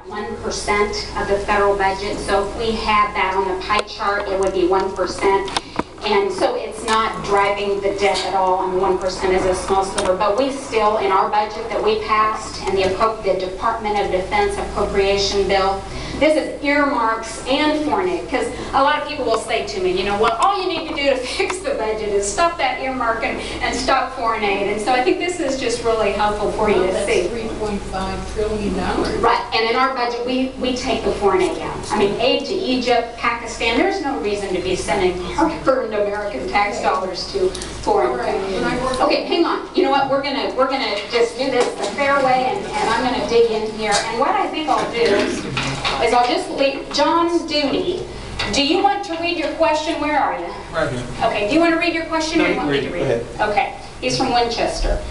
1% of the federal budget. So if we had that on the pie chart, it would be 1%. And so it's not driving the debt at all, and 1% is a small sliver. But we still, in our budget that we passed, and the Department of Defense appropriation bill, this is earmarks and foreign aid. Because a lot of people will say to me, you know what, all you need to do to fix the budget is stop that earmarking and stop foreign aid. And so I think this is just really helpful for you to see. That's $3.5 trillion. Right, and in our budget, we take the foreign aid out. I mean, aid to Egypt, Pakistan, there's no reason to be sending hard-earned American tax dollars to foreign countries. Okay, hang on. You know what, we're gonna just do this the fair way, and I'm gonna dig in here. And what I think I'll do is I'll just leave John Duty. Do you want to read your question? Where are you? Right here. Okay, do you want to read your question? No, or you want me to read it. it? Okay, he's from Winchester.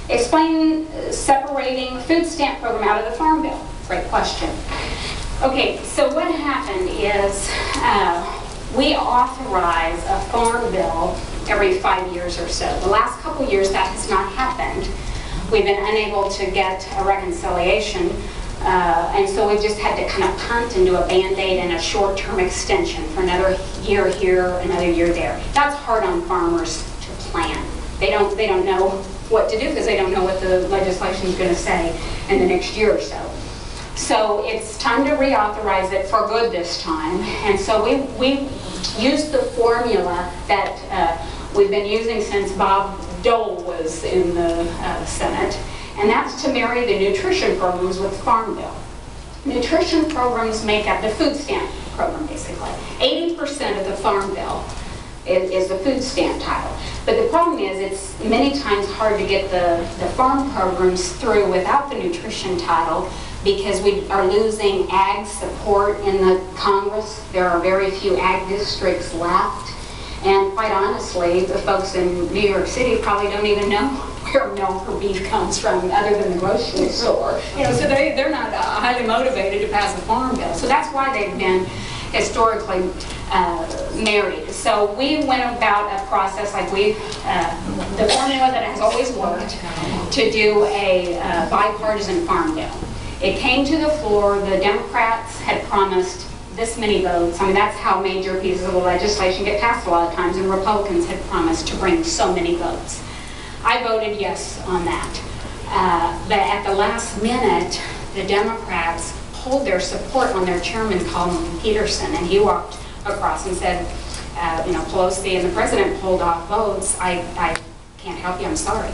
Explain separating food stamp program out of the Farm Bill. Great question. Okay, so what happened is we authorize a farm bill every 5 years or so. The last couple years that has not happened. We've been unable to get a reconciliation, and so we've just had to kind of punt and do a Band-Aid and a short-term extension for another year here, another year there. That's hard on farmers to plan. They don't know what to do because they don't know what the legislation is going to say in the next year or so. So it's time to reauthorize it for good this time. And so we used the formula that we've been using since Bob Dole was in the Senate, and that's to marry the nutrition programs with the Farm Bill. Nutrition programs make up the food stamp program, basically. 80% of the Farm Bill is the food stamp title. But the problem is it's many times hard to get the farm programs through without the nutrition title, because we are losing ag support in the Congress. There are very few ag districts left. And quite honestly, the folks in New York City probably don't even know where milk or beef comes from other than the grocery store. You know, so they're not highly motivated to pass a farm bill. So that's why they've been historically married. So we went about a process like the formula that has always worked, to do a bipartisan farm bill. It came to the floor. The Democrats had promised this many votes. I mean, that's how major pieces of legislation get passed a lot of times, and Republicans had promised to bring so many votes. I voted yes on that. But at the last minute, the Democrats pulled their support on their chairman, Colin Peterson, and he walked across and said, you know, Pelosi and the president pulled off votes. I can't help you, I'm sorry.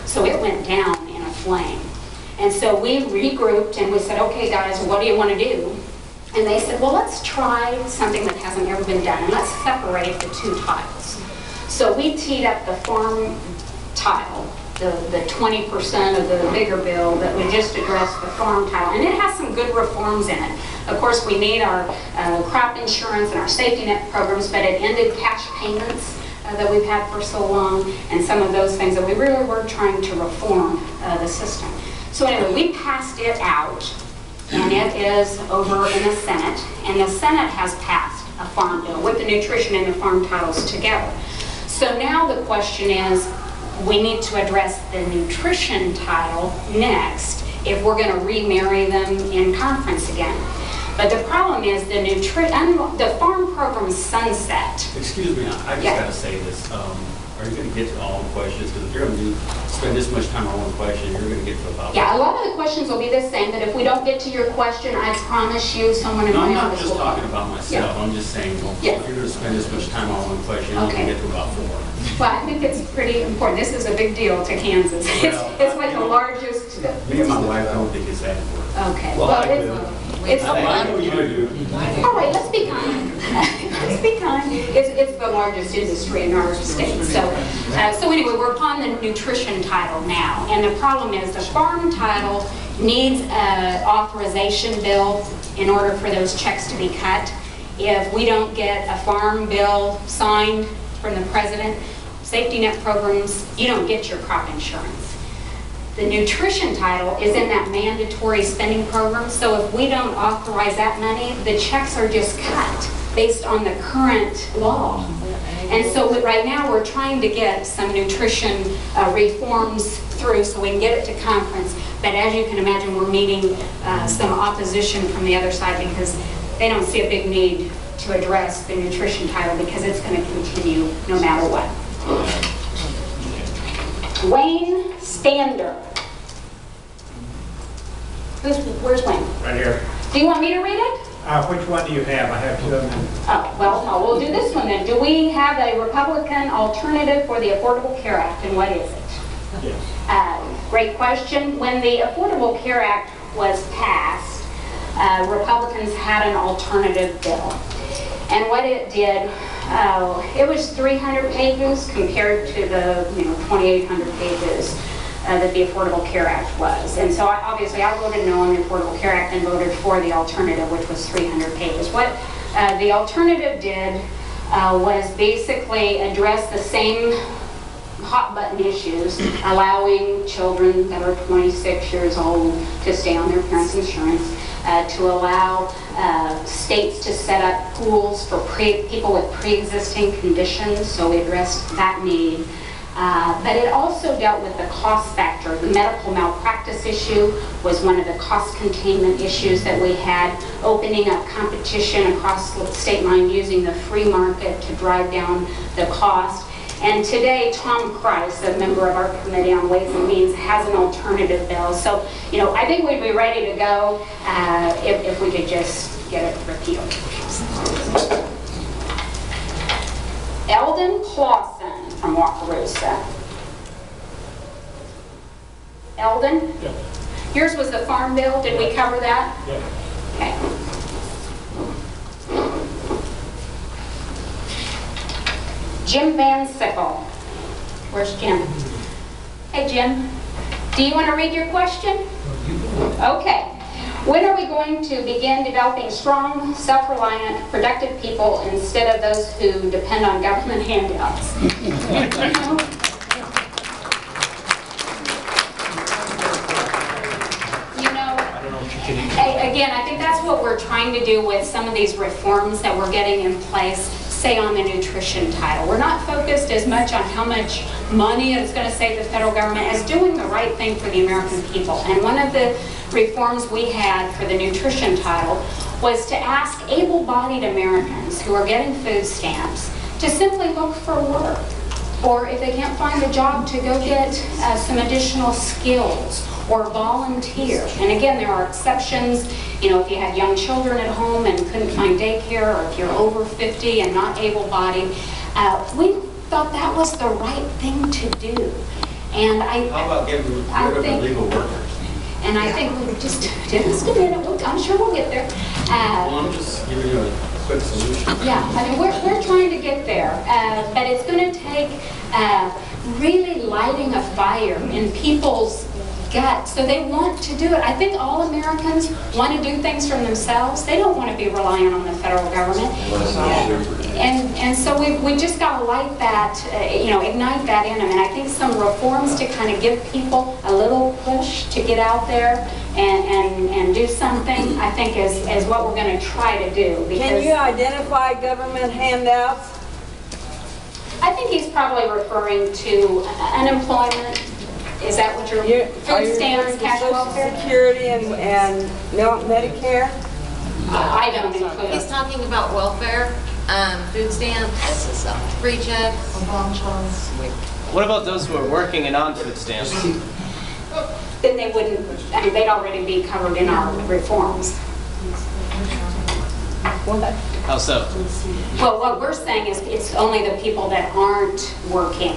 So it went down in a flame. And so we regrouped and we said, okay guys, what do you want to do? And they said, well, let's try something that hasn't ever been done, and let's separate the two titles. So we teed up the farm title, the 20% of the bigger bill that we just addressed the farm title, and it has some good reforms in it. Of course, we need our crop insurance and our safety net programs, but it ended cash payments that we've had for so long, and some of those things that we really were trying to reform the system. So anyway, we passed it out, and it is over in the Senate, and the Senate has passed a farm bill with the nutrition and the farm titles together. So now the question is, we need to address the nutrition title next if we're going to remarry them in conference again. But the problem is the farm program sunset. Excuse me, I just got to say this. Are you going to get to all the questions? Because if you're going to spend this much time on one question, you're going to get to about... Yeah, a lot of the questions will be the same, but if we don't get to your question, I promise you someone in my office will... I'm not just talking about myself. Yeah. I'm just saying, if you're going to spend this much time on one question, you're going to get to about 4. Well, I think it's pretty important. This is a big deal to Kansas. It's like the largest... Me and my wife don't think it's that important. Okay. Well, I know you do. All right, let's be kind. Let's be kind. It's the largest industry in our state. So anyway, we're upon the nutrition title now, and the problem is the farm title needs an authorization bill in order for those checks to be cut. If we don't get a farm bill signed from the president, safety net programs, you don't get your crop insurance. The nutrition title is in that mandatory spending program, so if we don't authorize that money, the checks are just cut based on the current law. And so right now we're trying to get some nutrition reforms through so we can get it to conference. But as you can imagine, we're meeting some opposition from the other side because they don't see a big need to address the nutrition title because it's going to continue no matter what. Wayne Stander. Where's Wayne? Right here. Do you want me to read it? Which one do you have? I have two of them. Oh, well, no, we'll do this one then. Do we have a Republican alternative for the Affordable Care Act, and what is it? Yes. Great question. When the Affordable Care Act was passed, Republicans had an alternative bill. And what it did, it was 300 pages compared to the 2,800 pages that the Affordable Care Act was. And so obviously I voted no on the Affordable Care Act and voted for the alternative, which was 300 pages. What the alternative did was basically address the same hot button issues, allowing children that are 26 years old to stay on their parents' insurance, to allow states to set up pools for people with pre-existing conditions, so we addressed that need. But it also dealt with the cost factor. The medical malpractice issue was one of the cost containment issues that we had, opening up competition across the state line using the free market to drive down the cost. And today, Tom Price, a member of our Committee on Ways and Means, has an alternative bill. So, I think we'd be ready to go if we could just get it repealed. Eldon Clausen from Wakarusa. Eldon? Yeah. Yours was the farm bill. Did we cover that? Yeah. Okay. Jim Van Sickle. Where's Jim? Hey, Jim. Do you want to read your question? Okay. When are we going to begin developing strong, self-reliant, productive people instead of those who depend on government handouts? Again, I think that's what we're trying to do with some of these reforms that we're getting in place, say on the nutrition title. We're not focused as much on how much money it's going to save the federal government as doing the right thing for the American people. And one of the reforms we had for the nutrition title was to ask able-bodied Americans who are getting food stamps to simply look for work, or if they can't find a job, to go get some additional skills or volunteer. And again, there are exceptions. If you had young children at home and couldn't find daycare, or if you're over 50 and not able-bodied, we thought that was the right thing to do. And How about getting rid of illegal workers? And I think we just a minute. I'm sure we'll get there. Well, I'm just giving you a quick solution. Yeah, I mean, we're trying to get there, but it's going to take really lighting a fire in people's gut, so they want to do it. I think all Americans want to do things for themselves. They don't want to be relying on the federal government. And so we just got to light that, ignite that in them. And I think some reforms to kind of give people a little push to get out there and do something, I think is what we're going to try to do. Can you identify government handouts? I think he's probably referring to unemployment. Is that what you're food stamps, cash welfare? Social Security and Medicare? I don't include He's it. talking about welfare, food stamps, free checks. What about those who are working and on food stamps? Then they wouldn't, they'd already be covered in our reforms. How so? Well, what we're saying is it's only the people that aren't working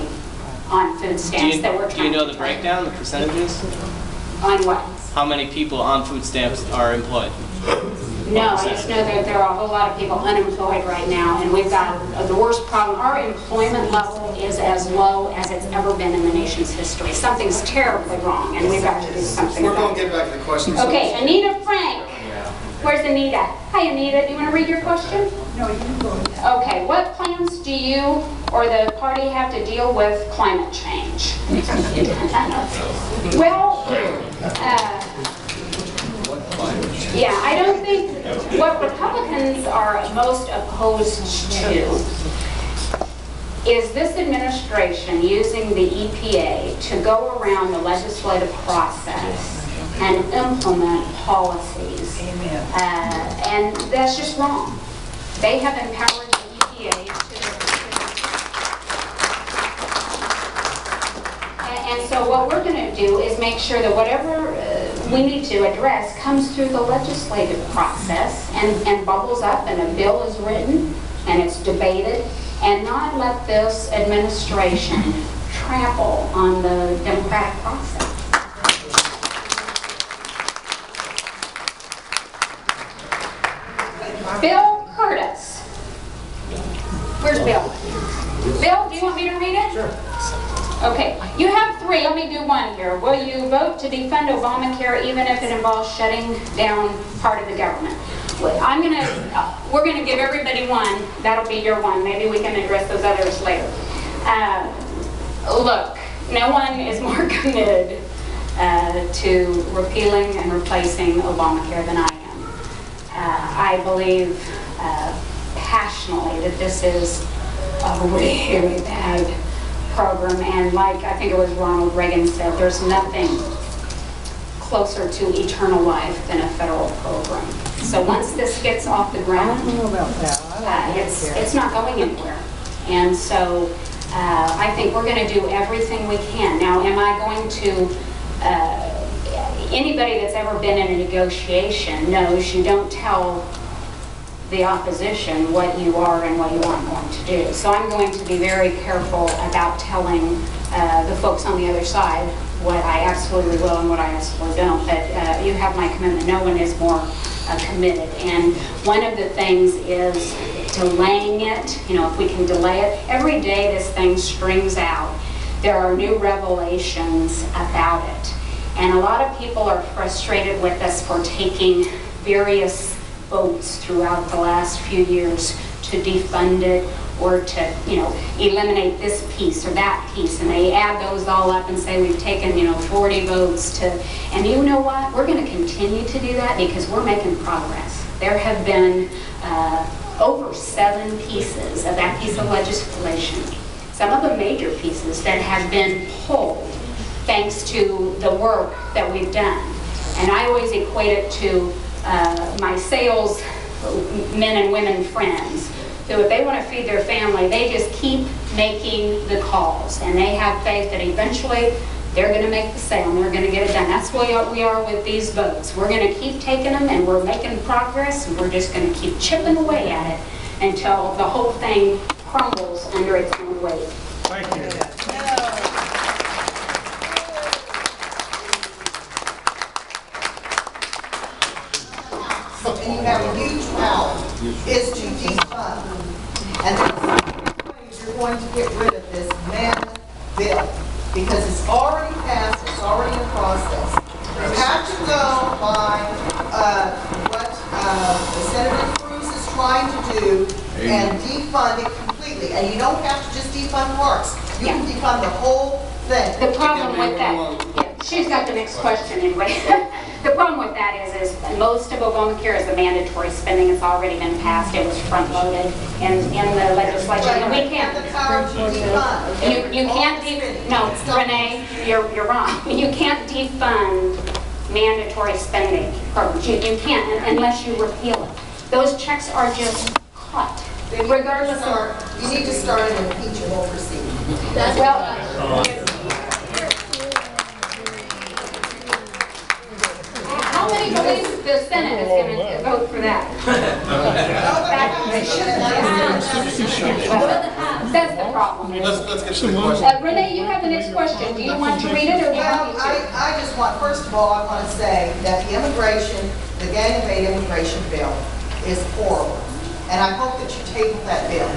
on food stamps that we're trying to Do you know the breakdown, the percentages? On what? How many people on food stamps are employed? No, I just know that there are a whole lot of people unemployed right now, and we've got the worst problem. Our employment level is as low as it's ever been in the nation's history. Something's terribly wrong, and we've got to do something We're about going to it. get back to the questions. Okay, Anita Frank. Where's Anita? Hi, Anita. Do you want to read your question? No, you can go. Okay, what plans do you or the party have to deal with climate change? Well, yeah, I don't think what Republicans are most opposed to is this administration using the EPA to go around the legislative process and implement policies. Amen. And that's just wrong. They have empowered the EPA and so what we're going to do is make sure that whatever we need to address comes through the legislative process and bubbles up and a bill is written and it's debated, and not let this administration trample on the democratic process. Bill Curtis. Where's Bill? Bill, do you want me to read it? Sure. Okay, you have three. Let me do one here. Will you vote to defund Obamacare even if it involves shutting down part of the government? We're gonna give everybody one. That'll be your one. Maybe we can address those others later. Look, no one is more committed to repealing and replacing Obamacare than I am. I believe passionately that this is a really bad program, and like I think it was Ronald Reagan said, there's nothing closer to eternal life than a federal program. So once this gets off the ground, it's not going anywhere. And so I think we're going to do everything we can. Now, am I going to, anybody that's ever been in a negotiation knows you don't tell the opposition what you are and what you aren't going to do. So I'm going to be very careful about telling the folks on the other side what I absolutely will and what I absolutely don't. But you have my commitment. No one is more committed. And one of the things is delaying it. You know, if we can delay it. Every day this thing strings out, there are new revelations about it. And a lot of people are frustrated with us for taking various votes throughout the last few years to defund it or to, eliminate this piece or that piece, and they add those all up and say we've taken, 40 votes to, and you know what? We're going to continue to do that because we're making progress. There have been over 7 pieces of that piece of legislation, some of the major pieces that have been pulled thanks to the work that we've done. And I always equate it to my sales men and women friends who, if they want to feed their family, they just keep making the calls, and they have faith that eventually they're going to make the sale and they're going to get it done. That's what we are with these votes. We're going to keep taking them, and we're making progress, and we're just going to keep chipping away at it until the whole thing crumbles under its own weight. Thank you. And you have a huge power, is to defund. And then you're going to get rid of this mammoth bill, because it's already passed, it's already in process. You have to go by what Senator Cruz is trying to do and defund it completely. And you don't have to just defund parts. You can defund the whole thing. The problem with that, she's got the next question anyway. The problem with that is most of Obamacare is the mandatory spending. It's already been passed. It was front-loaded in the legislation. And we can't. You can't no, Renee, you're wrong. You can't defund mandatory spending programs. You can't unless you repeal it. Those checks are just cut. Regardless of, you need to start an impeachment proceeding. How many believe the Senate is going to vote for that? That's the problem. Let's get to the question. Renee, you have the next question. Do you want to read it or do you want me to? I just want, first of all, I want to say that the gang of 8 immigration bill is horrible. And I hope that you table that bill.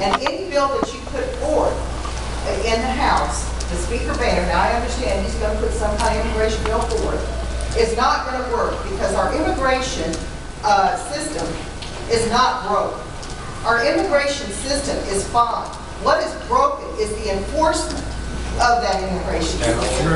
And any bill that you put forward in the House, the Speaker Boehner, now I understand he's going to put some kind of immigration bill forward, is not going to work because our immigration system is not broke. Our immigration system is fine. What is broken is the enforcement of that immigration system.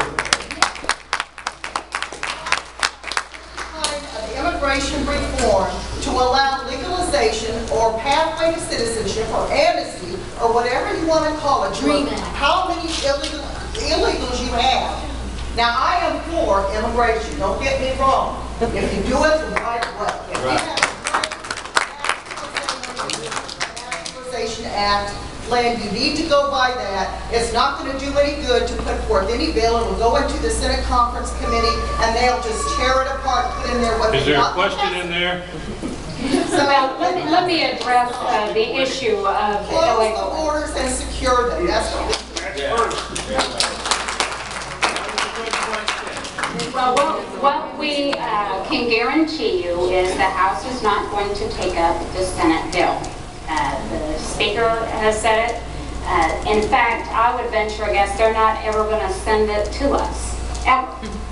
Kind of immigration reform to allow legalization or pathway to citizenship or amnesty or whatever you want to call it. How many illegals you have Now, I am for immigration, don't get me wrong. If you do it the right way. If we have a Naturalization Act, Glenn, you need to go by that. It's not going to do any good to put forth any bill. It will go into the Senate Conference Committee, and they'll just tear it apart, put in there what they want. Is there a question in there? Well, let me address the issue of Close the illegal. borders and secure them. That's what we Well, what we can guarantee you is the House is not going to take up the Senate bill. The Speaker has said it. In fact, I would venture a guess they're not ever going to send it to us, ever.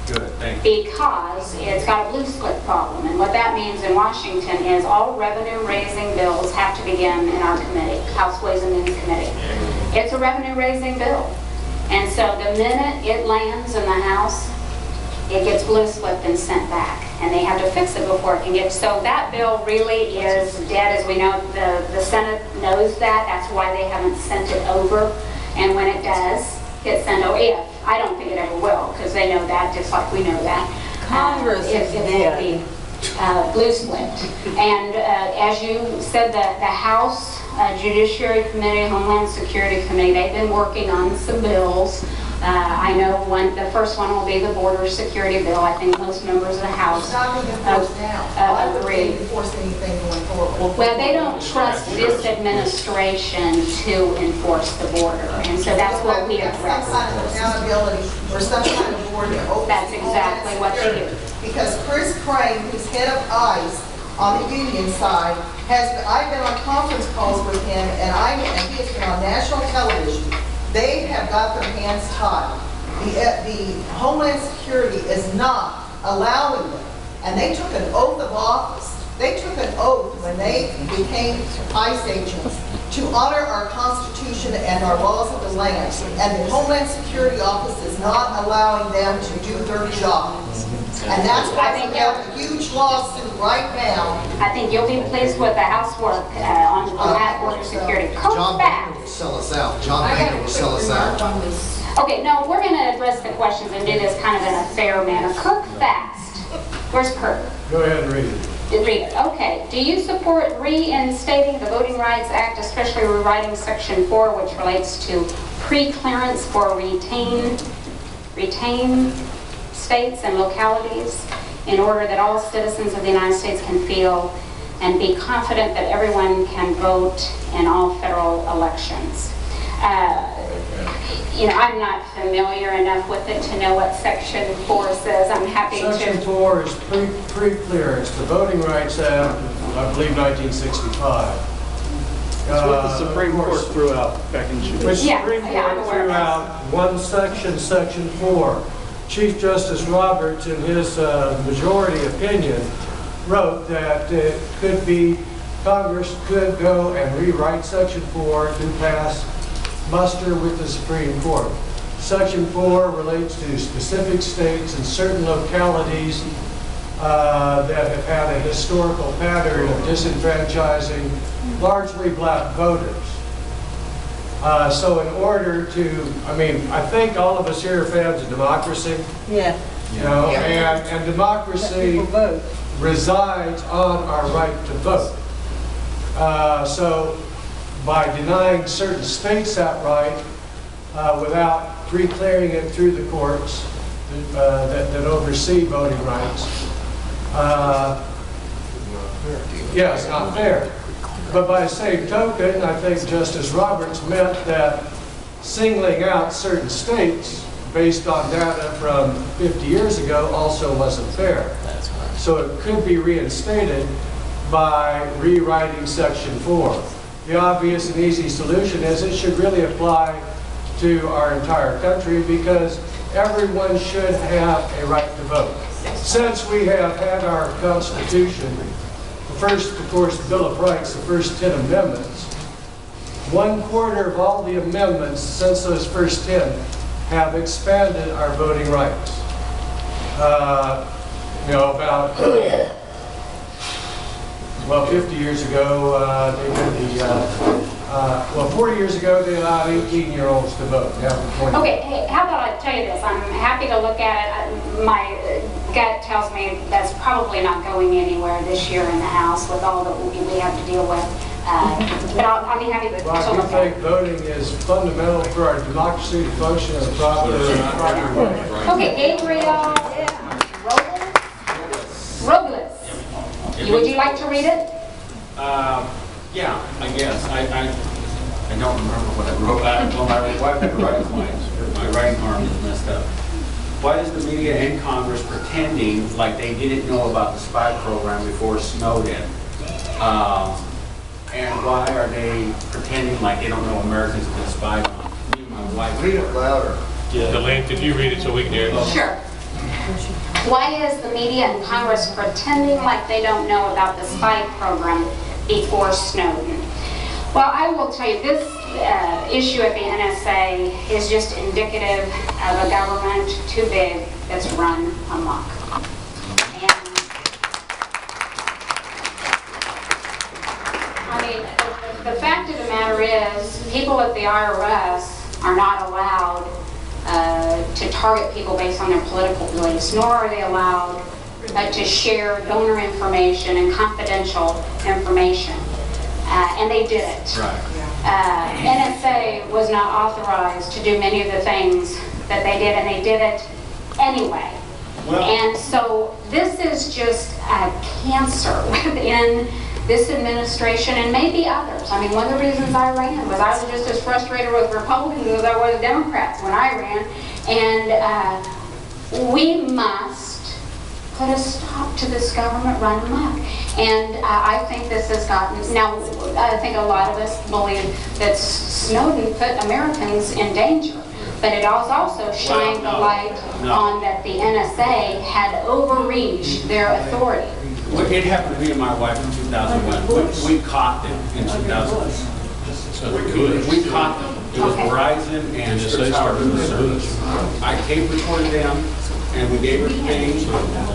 Good, thank you. Because it's got a blue slip problem. And what that means in Washington is all revenue-raising bills have to begin in our committee, House Ways and Means Committee. It's a revenue-raising bill. And so the minute it lands in the House, it gets blue slipped and sent back. And they have to fix it before it can get, so that bill really is dead. As we know, the Senate knows that. That's why they haven't sent it over. And when it does get sent over, if, I don't think it ever will, because they know that, just like we know that. Congress is it will dead. be blue slipped. And as you said, the House Judiciary Committee, Homeland Security Committee, they've been working on some bills. I know the first one will be the border security bill. I think most members of the House It's not being enforced now. I wouldn't agree. enforce anything going forward. Well, they don't trust this administration to enforce the border, and so that's what we address. Some kind of accountability or some kind of board that opens. That's exactly what they do. Because Chris Crane, who's head of ICE on the union side, I've been on conference calls with him, and he has been on national television. They have got their hands tied. The Homeland Security is not allowing them, and they took an oath of office. They took an oath when they became ICE agents to honor our Constitution and our laws of the land. And the Homeland Security Office is not allowing them to do their job. And that's why we have a huge lawsuit right now. I think you'll be pleased with the House work on that border security. Coach John back. Boehner will sell us out. John Boehner will sell us out. Okay, no, we're going to address the questions and do this kind of in a fair manner. Kirk fast. Where's Kirk? Go ahead and read it. Read it. Okay. Do you support reinstating the Voting Rights Act, especially rewriting Section 4, which relates to pre-clearance for retained states and localities, in order that all citizens of the United States can feel and be confident that everyone can vote in all federal elections? You know, I'm not familiar enough with it to know what Section 4 says. I'm happy to... Section 4 is pre-clearance, the Voting Rights Act, I believe 1965. That's what the Supreme Court threw out back in June. Which Yeah, Supreme yeah, I'm Court aware of threw that. out one section, Section 4. Chief Justice Roberts, in his majority opinion, wrote that it could be, Congress could go and rewrite Section 4 to pass muster with the Supreme Court. Section 4 relates to specific states and certain localities that have had a historical pattern of disenfranchising largely black voters. So in order to, I mean, I think all of us here are fans of democracy. Yeah. You know, and democracy People vote. resides on our right to vote. So by denying certain states that right, without pre-clearing it through the courts that oversee voting rights, yeah, it's not fair. But by the same token, I think Justice Roberts meant that singling out certain states based on data from 50 years ago also wasn't fair. So it could be reinstated by rewriting Section 4. The obvious and easy solution is it should really apply to our entire country, because everyone should have a right to vote. Since we have had our Constitution, the first, of course, the Bill of Rights, the first 10 amendments, 1/4 of all the amendments since those first 10 have expanded our voting rights. You know, about, well, 50 years ago, they did the well, 4 years ago, they allowed 18-year-olds to vote. Now for 20. Okay, hey, how about I tell you this? I'm happy to look at it. My gut tells me that's probably not going anywhere this year in the House with all that we have to deal with. But I'll be happy to Well, I look do at think it. voting is fundamental for our democracy to function in a proper way. Okay, Gabriel Robles. Would you like to read it? Yeah, I guess. I don't remember what I wrote. Well, my writing arm is messed up. Why is the media and Congress pretending like they didn't know about the spy program before Snowden? And why are they pretending like they don't know Americans have been spied on? Me and my wife. Read it louder. Delaney, could you read it so we can hear it? Sure. Why is the media and Congress pretending like they don't know about the spy program before Snowden? Well, I will tell you, this issue at the NSA is just indicative of a government too big that's run amok. And I mean, the fact of the matter is, people at the IRS are not allowed to target people based on their political beliefs, nor are they allowed to share donor information and confidential information. And they did it. Right. NSA was not authorized to do many of the things that they did, and they did it anyway. Well, And so this is just a cancer within this administration and maybe others. I mean, one of the reasons I ran was I was just as frustrated with Republicans as I was Democrats when I ran. And we must put a stop to this government run amok. And I think this has gotten, now I think a lot of us believe that Snowden put Americans in danger. But it has also shined the light on that the NSA had overreached their authority. It happened to me and my wife in 2001. We caught them in 2001. We caught them. It was Okay. Verizon and Tower Service. I tape recorded them, and we gave everything,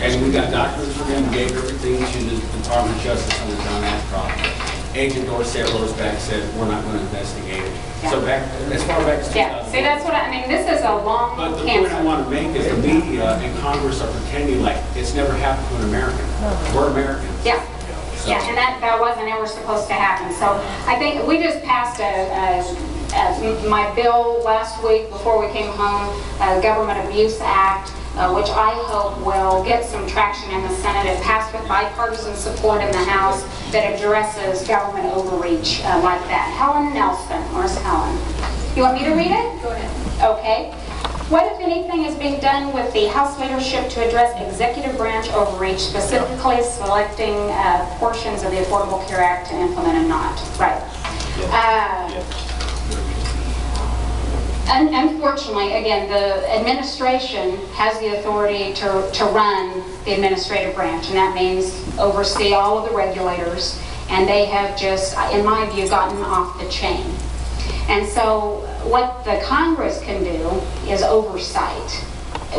and we got documents from them, gave everything to the Department of Justice under John Ashcroft. Agent Dorsey wrote us back, said, we're not going to investigate it. So back, as far back as 2001. Yeah, see, that's what I mean. This is a long But the point I cancer. want to make is the media and Congress are pretending like it's never happened to an American. We're Americans. Yeah, yeah, and that wasn't ever supposed to happen. So I think we just passed my bill last week before we came home, Government Abuse Act, which I hope will get some traction in the Senate. It passed with bipartisan support in the House that addresses government overreach like that. Helen Nelson, where's Helen? You want me to read it? Go ahead. Okay. What, if anything, is being done with the House leadership to address executive branch overreach, specifically selecting portions of the Affordable Care Act to implement and not? Right. Unfortunately, again, the administration has the authority to run the administrative branch, and that means oversee all of the regulators, and they have just, in my view, gotten off the chain. And so what the Congress can do is oversight.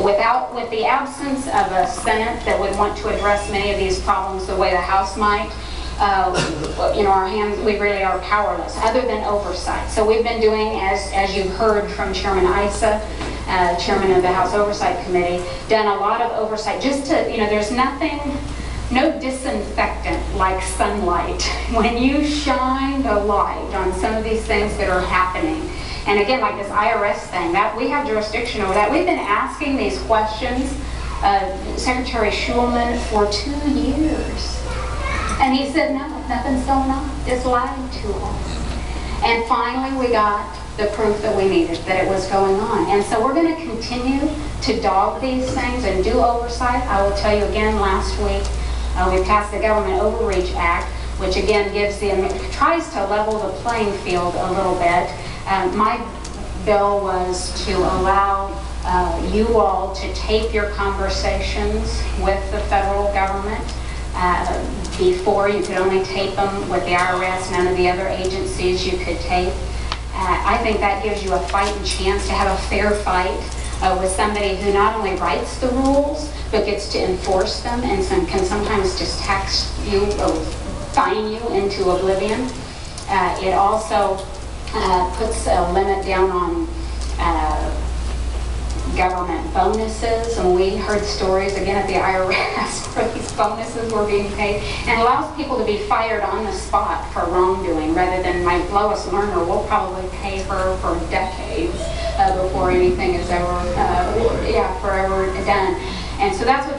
With the absence of a Senate that would want to address many of these problems the way the House might, our hands, we really are powerless, other than oversight. So we've been doing, as you've heard from Chairman Issa, Chairman of the House Oversight Committee, done a lot of oversight just to, there's no disinfectant like sunlight. When you shine the light on some of these things that are happening, and again, like this IRS thing, that we have jurisdiction over that. We've been asking these questions, Secretary Schulman, for 2 years. And he said, no, nothing's going on. Just lied to us. And finally, we got the proof that we needed, that it was going on. And so we're going to continue to dog these things and do oversight. I will tell you again, last week, we passed the Government Overreach Act, which again tries to level the playing field a little bit. My bill was to allow you all to tape your conversations with the federal government. Before, you could only tape them with the IRS, none of the other agencies you could tape. I think that gives you a fighting chance to have a fair fight with somebody who not only writes the rules, but gets to enforce them and can sometimes just tax you or fine you into oblivion. It also puts a limit down on government bonuses, and we heard stories again at the IRS where these bonuses were being paid, and allows people to be fired on the spot for wrongdoing rather than my lowest learner will probably pay her for decades before anything is ever, forever done. And so that's what